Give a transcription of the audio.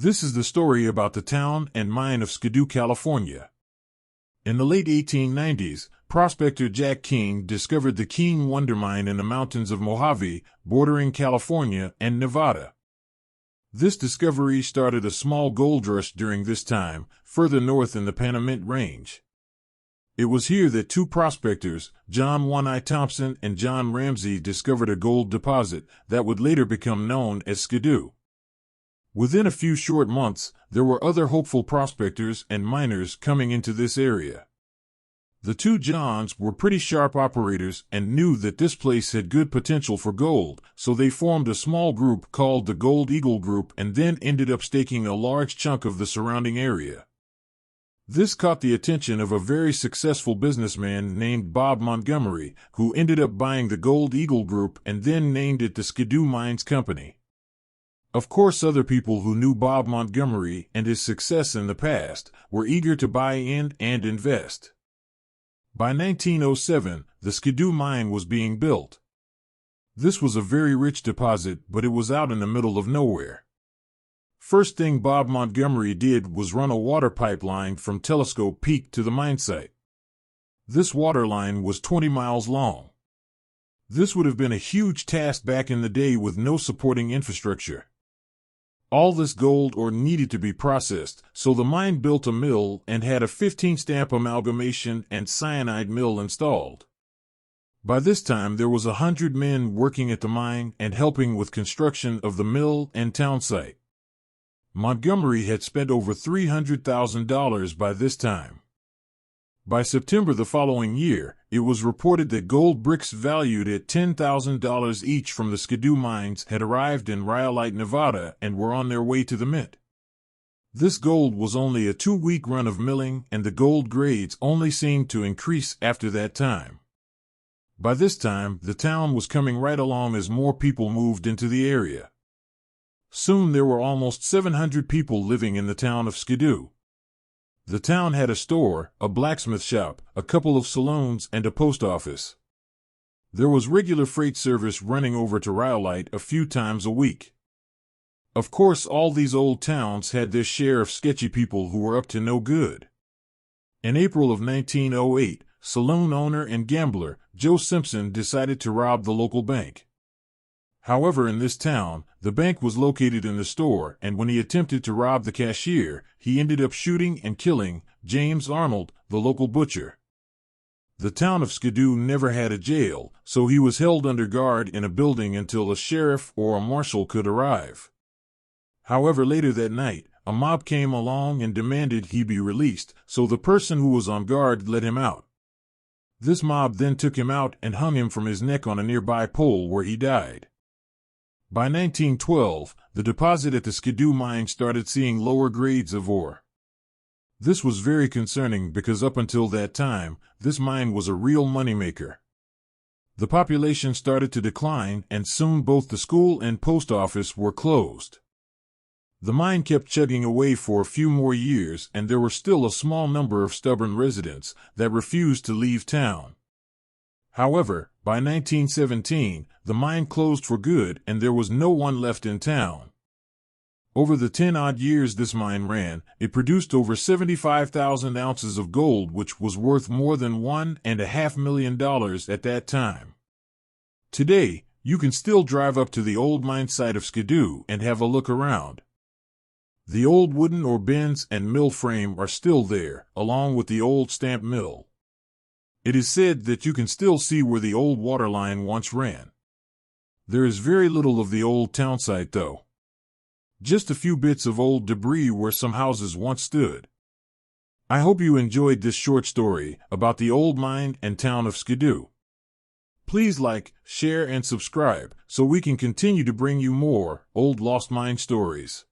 This is the story about the town and mine of Skidoo, California. In the late 1890s, prospector Jack Keane discovered the Keane Wonder mine in the mountains of Mojave, bordering California and Nevada. This discovery started a small gold rush during this time, further north in the Panamint Range. It was here that two prospectors, John Thompson and John Ramsey, discovered a gold deposit that would later become known as Skidoo. Within a few short months, there were other hopeful prospectors and miners coming into this area. The two Johns were pretty sharp operators and knew that this place had good potential for gold, so they formed a small group called the Gold Eagle Group and then ended up staking a large chunk of the surrounding area. This caught the attention of a very successful businessman named Bob Montgomery, who ended up buying the Gold Eagle Group and then named it the Skidoo Mines Company. Of course, other people who knew Bob Montgomery and his success in the past were eager to buy in and invest. By 1907, the Skidoo mine was being built. This was a very rich deposit, but it was out in the middle of nowhere. First thing Bob Montgomery did was run a water pipeline from Telescope Peak to the mine site. This water line was 20 miles long. This would have been a huge task back in the day with no supporting infrastructure. All this gold ore needed to be processed, so the mine built a mill and had a 15-stamp amalgamation and cyanide mill installed. By this time there was 100 men working at the mine and helping with construction of the mill and town site. Montgomery had spent over $300,000 by this time. By September the following year, it was reported that gold bricks valued at $10,000 each from the Skidoo mines had arrived in Rhyolite, Nevada, and were on their way to the mint. This gold was only a 2-week run of milling, and the gold grades only seemed to increase after that time. By this time, the town was coming right along as more people moved into the area. Soon there were almost 700 people living in the town of Skidoo. The town had a store, a blacksmith shop, a couple of saloons, and a post office. There was regular freight service running over to Rhyolite a few times a week. Of course, all these old towns had their share of sketchy people who were up to no good. In April of 1908, saloon owner and gambler Joe Simpson decided to rob the local bank. However, in this town, the bank was located in the store, and when he attempted to rob the cashier, he ended up shooting and killing James Arnold, the local butcher. The town of Skidoo never had a jail, so he was held under guard in a building until a sheriff or a marshal could arrive. However, later that night, a mob came along and demanded he be released, so the person who was on guard let him out. This mob then took him out and hung him from his neck on a nearby pole where he died. By 1912, the deposit at the Skidoo mine started seeing lower grades of ore. This was very concerning because up until that time, this mine was a real moneymaker. The population started to decline, and soon both the school and post office were closed. The mine kept chugging away for a few more years, and there were still a small number of stubborn residents that refused to leave town. However, by 1917, the mine closed for good and there was no one left in town. Over the 10-odd years this mine ran, it produced over 75,000 ounces of gold, which was worth more than $1.5 million at that time. Today, you can still drive up to the old mine site of Skidoo and have a look around. The old wooden ore bins and mill frame are still there, along with the old stamp mill. It is said that you can still see where the old water line once ran. There is very little of the old town site though. Just a few bits of old debris where some houses once stood. I hope you enjoyed this short story about the old mine and town of Skidoo. Please like, share, and subscribe so we can continue to bring you more old lost mine stories.